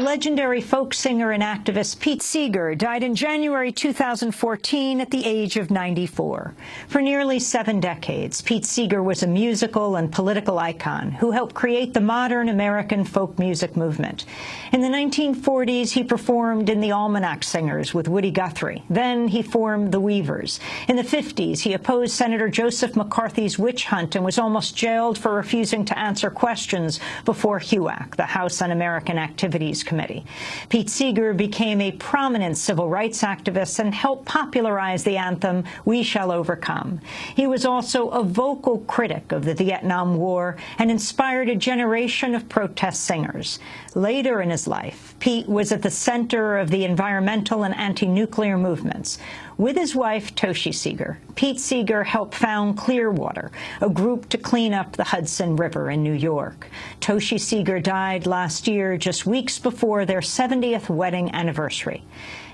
legendary folk singer and activist Pete Seeger died in January 2014 at the age of 94. For nearly 7 decades, Pete Seeger was a musical and political icon who helped create the modern American folk music movement. In the 1940s, he performed in the Almanac Singers with Woody Guthrie. Then he formed the Weavers. In the 50s, he opposed Senator Joseph McCarthy's witch hunt and was almost jailed for refusing to answer questions before HUAC, the House Un-American Activities Committee. Pete Seeger became a prominent civil rights activist and helped popularize the anthem, "We Shall Overcome." He was also a vocal critic of the Vietnam War and inspired a generation of protest singers. Later in his life, Pete was at the center of the environmental and anti-nuclear movements. With his wife, Toshi Seeger, Pete Seeger helped found Clearwater, a group to clean up the Hudson River in New York. Toshi Seeger died last year, just weeks before their 70th wedding anniversary.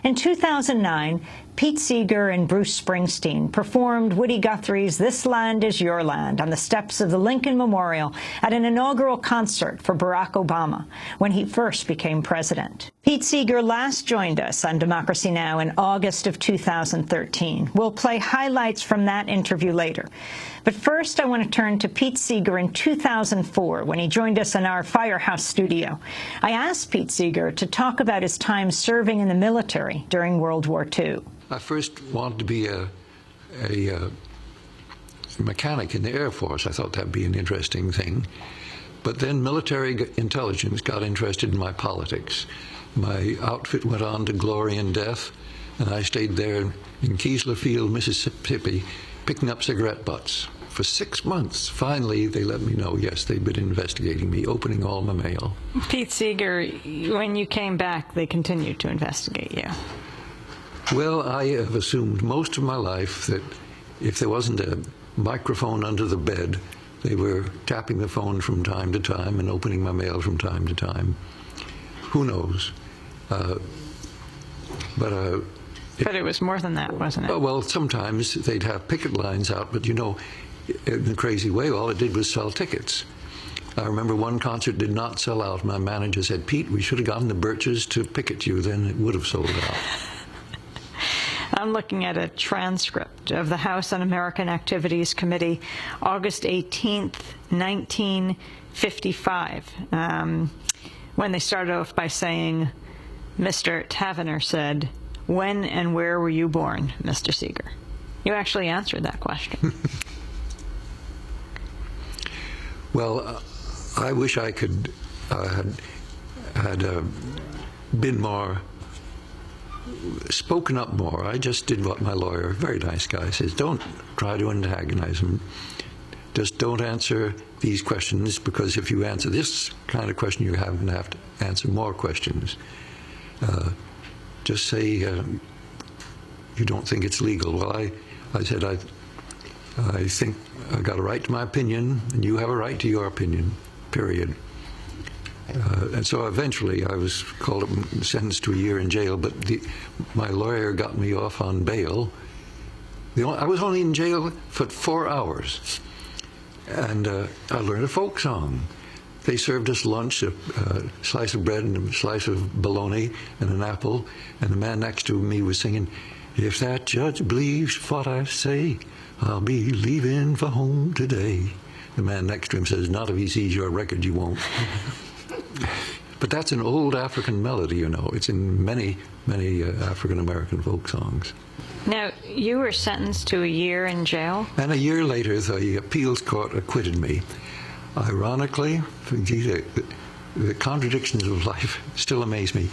In 2009, Pete Seeger and Bruce Springsteen performed Woody Guthrie's "This Land Is Your Land" on the steps of the Lincoln Memorial at an inaugural concert for Barack Obama when he first became president. Pete Seeger last joined us on Democracy Now! In August of 2013. We'll play highlights from that interview later. But first, I want to turn to Pete Seeger in 2004 when he joined us in our Firehouse studio. I asked Pete Seeger to talk about his time serving in the military during World War II. I first wanted to be a mechanic in the Air Force. I thought that'd be an interesting thing. But then military intelligence got interested in my politics. My outfit went on to glory and death, and I stayed there in Keesler Field, Mississippi, picking up cigarette butts for 6 months. Finally, they let me know, yes, they'd been investigating me, opening all my mail. Pete Seeger, when you came back, they continued to investigate you. Well, I have assumed most of my life that if there wasn't a microphone under the bed, they were tapping the phone from time to time and opening my mail from time to time. Who knows? But it was more than that, wasn't it? Well, sometimes they'd have picket lines out, but you know, in a crazy way, all it did was sell tickets. I remember one concert did not sell out. My manager said, "Pete, we should have gotten the Birches to picket you, then it would have sold out." I'm looking at a transcript of the House Un-American Activities Committee, August 18th, 1955, when they started off by saying, Mr. Tavener said, "When and where were you born, Mr. Seeger?" You actually answered that question. Well, I wish I could had been more, spoken up more. I just did what my lawyer, a very nice guy, says. Don't try to antagonize him. Just don't answer these questions, because if you answer this kind of question, you're going to have to answer more questions. Just say you don't think it's legal. Well, I said I think I got a right to my opinion, and you have a right to your opinion, period. And so eventually I was called up and sentenced to a year in jail, but my lawyer got me off on bail. I was only in jail for 4 hours, and I learned a folk song. They served us lunch, a slice of bread and a slice of bologna and an apple, and the man next to me was singing, "If that judge believes what I say, I'll be leaving for home today." The man next to him says, "Not if he sees your record, you won't." But that's an old African melody, you know. It's in many, many African-American folk songs. Now, you were sentenced to a year in jail? And a year later, the appeals court acquitted me. Ironically, the contradictions of life still amaze me.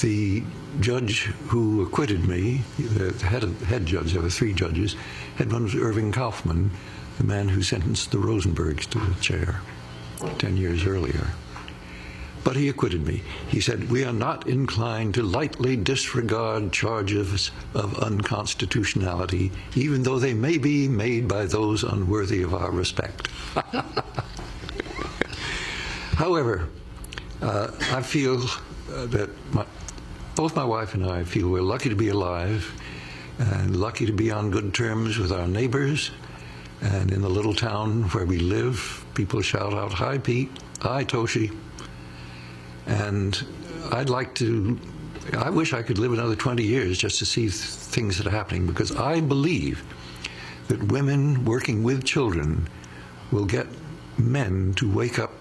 The judge who acquitted me, the head judge, there were 3 judges, head one was Irving Kaufman, the man who sentenced the Rosenbergs to the chair 10 years earlier. But he acquitted me. He said, "We are not inclined to lightly disregard charges of unconstitutionality, even though they may be made by those unworthy of our respect." However, I feel that both my wife and I feel we're lucky to be alive and lucky to be on good terms with our neighbors. And in the little town where we live, people shout out, "Hi, Pete. Hi, Toshi." And I wish I could live another 20 years just to see things that are happening, because I believe that women working with children will get men to wake up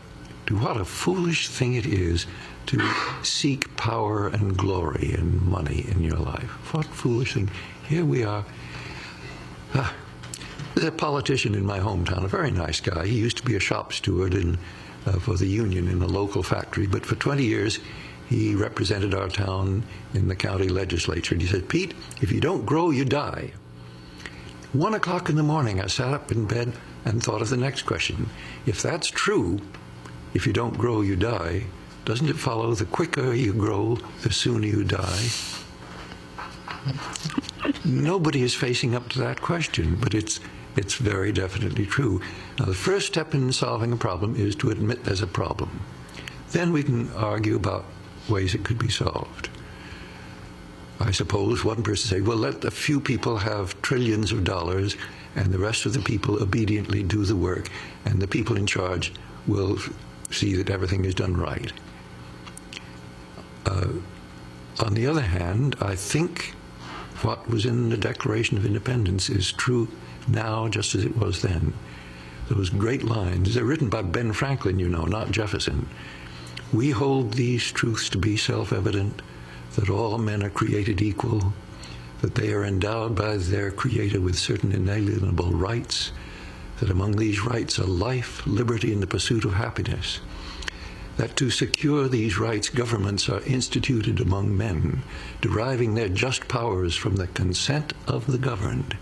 to what a foolish thing it is to seek power and glory and money in your life. What foolish thing. Here we are. There's a politician in my hometown, a very nice guy. He used to be a shop steward for the union in a local factory, but for 20 years he represented our town in the county legislature. And he said, "Pete, if you don't grow, you die." 1 o'clock in the morning, I sat up in bed and thought of the next question. If that's true, if you don't grow, you die, doesn't it follow the quicker you grow, the sooner you die? Nobody is facing up to that question, but it's very definitely true. Now, the first step in solving a problem is to admit there's a problem. Then we can argue about ways it could be solved. I suppose one person say, well, let a few people have trillions of dollars and the rest of the people obediently do the work, and the people in charge will see that everything is done right. On the other hand, I think what was in the Declaration of Independence is true now just as it was then. Those great lines, they're written by Ben Franklin, you know, not Jefferson. "We hold these truths to be self-evident, that all men are created equal, that they are endowed by their Creator with certain inalienable rights, that among these rights are life, liberty, and the pursuit of happiness, that to secure these rights governments are instituted among men, deriving their just powers from the consent of the governed,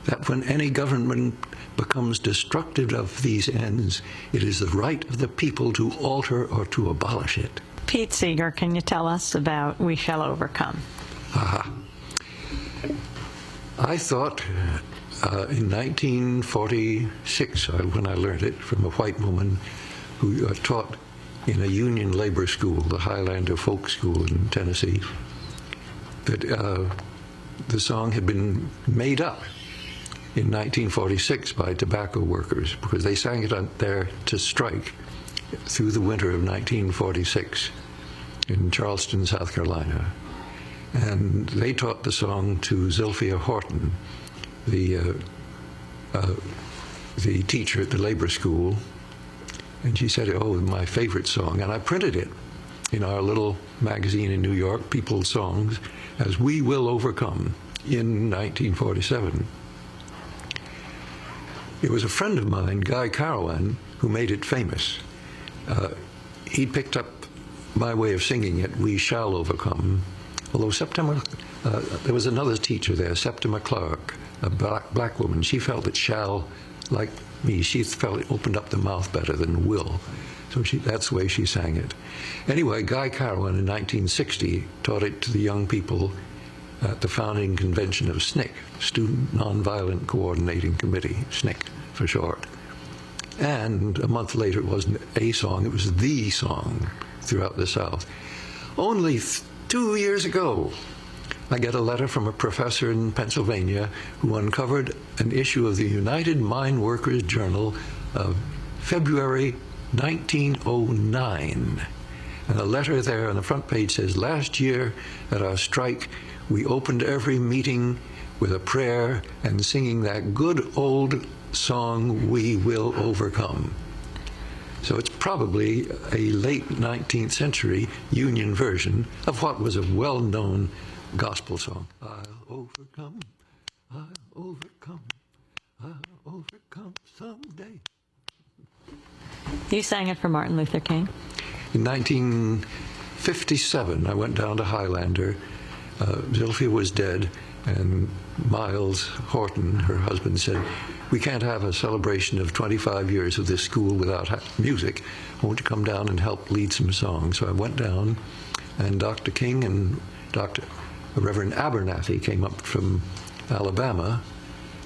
that when any government becomes destructive of these ends, it is the right of the people to alter or to abolish it." Pete Seeger, can you tell us about We Shall Overcome? I thought in 1946, when I learned it from a white woman who taught in a union labor school, the Highlander Folk School in Tennessee, that the song had been made up in 1946 by tobacco workers, because they sang it out there to strike through the winter of 1946 in Charleston, South Carolina. And they taught the song to Zilphia Horton, the teacher at the labor school. And she said, "Oh, my favorite song." And I printed it in our little magazine in New York, People's Songs, as "We Will Overcome" in 1947. It was a friend of mine, Guy Carawan, who made it famous. He picked up my way of singing it, "We Shall Overcome." Although there was another teacher there, Septima Clark, a black woman. She felt that "shall," like me, she felt it opened up the mouth better than "will." So that's the way she sang it. Anyway, Guy Carawan in 1960 taught it to the young people at the founding convention of SNCC, Student Nonviolent Coordinating Committee, SNCC for short. And a month later, it wasn't a song, it was the song throughout the South. Only 2 years ago, I get a letter from a professor in Pennsylvania who uncovered an issue of the United Mine Workers Journal of February 1909. And a letter there on the front page says, "Last year at our strike, we opened every meeting with a prayer and singing that good old song, 'We Will Overcome.'" So it's probably a late 19th century Union version of what was a well-known gospel song. I'll overcome, I'll overcome, I'll overcome someday. You sang it for Martin Luther King? In 1957, I went down to Highlander. Zilphia was dead, and Miles Horton, her husband, said, "We can't have a celebration of 25 years of this school without music. Won't you come down and help lead some songs?" So I went down, and Dr. King and Reverend Abernathy came up from Alabama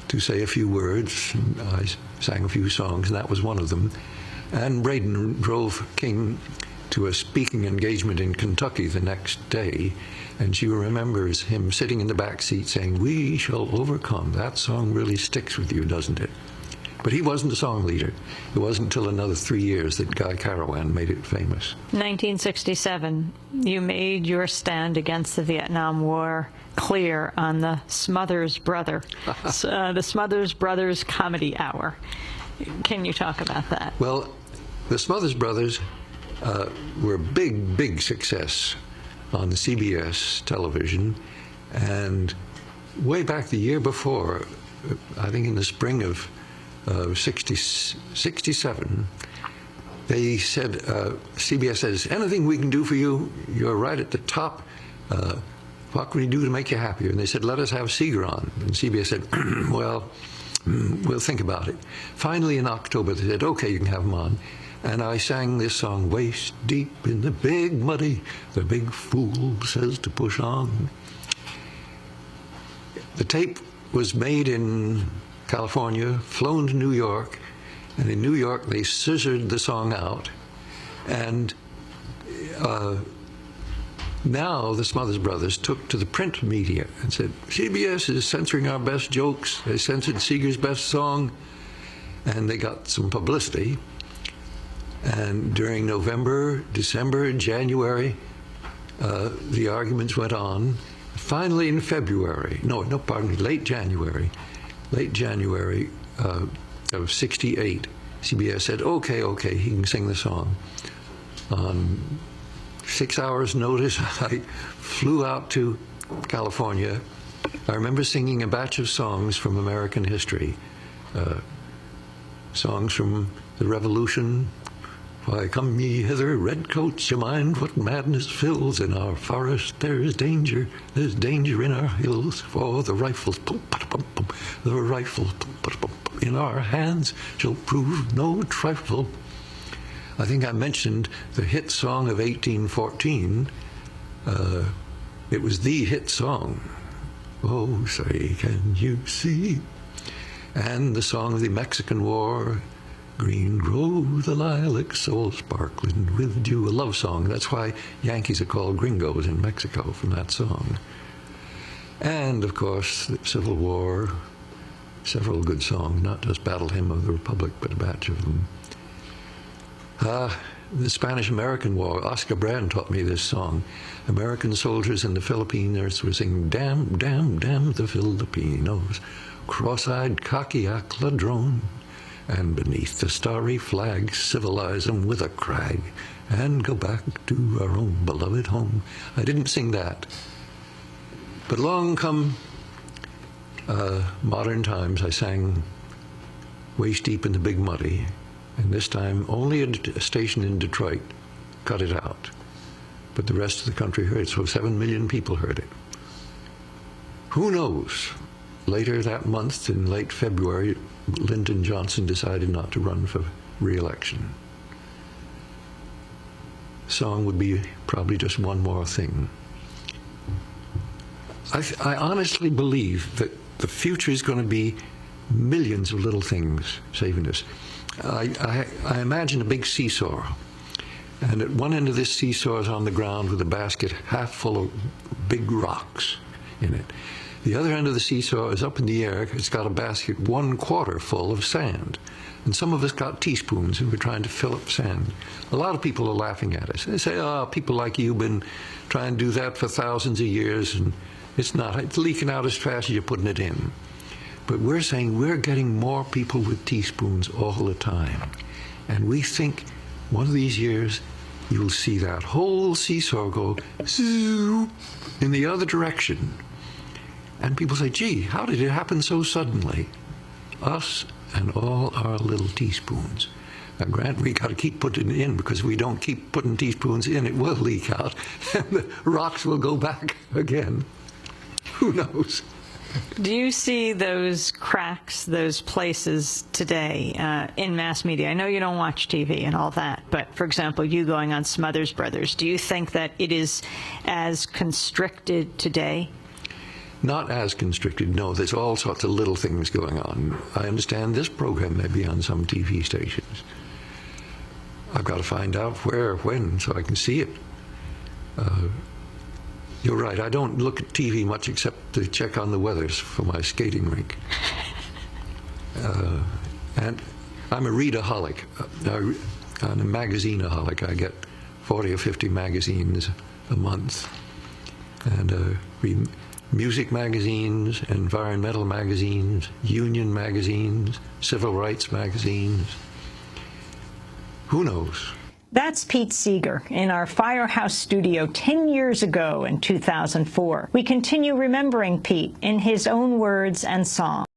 to say a few words. And I sang a few songs, and that was one of them. And Braden drove King to a speaking engagement in Kentucky the next day, and she remembers him sitting in the back seat saying, "We shall overcome." That song really sticks with you, doesn't it? But he wasn't a song leader. It wasn't until another 3 years that Guy Carawan made it famous. 1967, you made your stand against the Vietnam War clear on the Smothers Brothers Comedy Hour. Can you talk about that? Well, the Smothers Brothers were a big success on the CBS television, and way back the year before, I think in the spring of 67, they said, CBS says, anything we can do for you, you're right at the top. What can we do to make you happier? And they said, let us have Seeger on. And CBS said, well, we'll think about it. Finally, in October, they said, okay, you can have him on. And I sang this song, waist deep in the big muddy, the big fool says to push on. The tape was made in California, flown to New York, and in New York they scissored the song out. And now the Smothers Brothers took to the print media and said, CBS is censoring our best jokes. They censored Seeger's best song, and they got some publicity. And during November, December, January, the arguments went on. Finally, in February, late January of 68, CBS said, okay, he can sing the song. On 6 hours' notice, I flew out to California. I remember singing a batch of songs from American history, songs from the Revolution. Why come ye hither, redcoats, you mind what madness fills? In our forest there's danger in our hills, for the rifles, the rifles in our hands shall prove no trifle. I think I mentioned the hit song of 1814. It was the hit song. Oh, say, can you see? And the song of the Mexican War, green grow the lilacs, all sparkling with dew, a love song. That's why Yankees are called gringos in Mexico, from that song. And, of course, the Civil War, several good songs, not just Battle Hymn of the Republic, but a batch of them. The Spanish-American War, Oscar Brand taught me this song. American soldiers in the Philippines were singing, damn, damn, damn the Filipinos, cross-eyed Kakiak ladrone, and beneath the starry flag civilize them with a crag and go back to our own beloved home. I didn't sing that. But along come modern times, I sang Waist Deep in the Big Muddy, and this time only a station in Detroit cut it out. But the rest of the country heard it, so 7 million people heard it. Who knows? Later that month, in late February, Lyndon Johnson decided not to run for re-election. Song would be probably just one more thing. I honestly believe that the future is going to be millions of little things saving us. I imagine a big seesaw, and at one end of this seesaw is on the ground with a basket half full of big rocks in it. The other end of the seesaw is up in the air. It's got a basket 1/4 full of sand. And some of us got teaspoons and we're trying to fill up sand. A lot of people are laughing at us. They say, oh, people like you have been trying to do that for thousands of years, and it's leaking out as fast as you're putting it in. But we're saying we're getting more people with teaspoons all the time. And we think one of these years you'll see that whole seesaw go zoo in the other direction. And people say, gee, how did it happen so suddenly? Us and all our little teaspoons. Now, Grant, we got to keep putting it in, because if we don't keep putting teaspoons in, it will leak out, and the rocks will go back again. Who knows? Do you see those cracks, those places today in mass media? I know you don't watch TV and all that, but, for example, you going on Smothers Brothers, do you think that it is as constricted today? Not as constricted, no. There's all sorts of little things going on. I understand this program may be on some TV stations. I've got to find out where, when, so I can see it. You're right, I don't look at TV much except to check on the weathers for my skating rink. And I'm a readaholic, I'm a magazineaholic. I get 40 or 50 magazines a month. And read music magazines, environmental magazines, union magazines, civil rights magazines. Who knows? That's Pete Seeger in our Firehouse studio 10 years ago in 2004. We continue remembering Pete in his own words and song.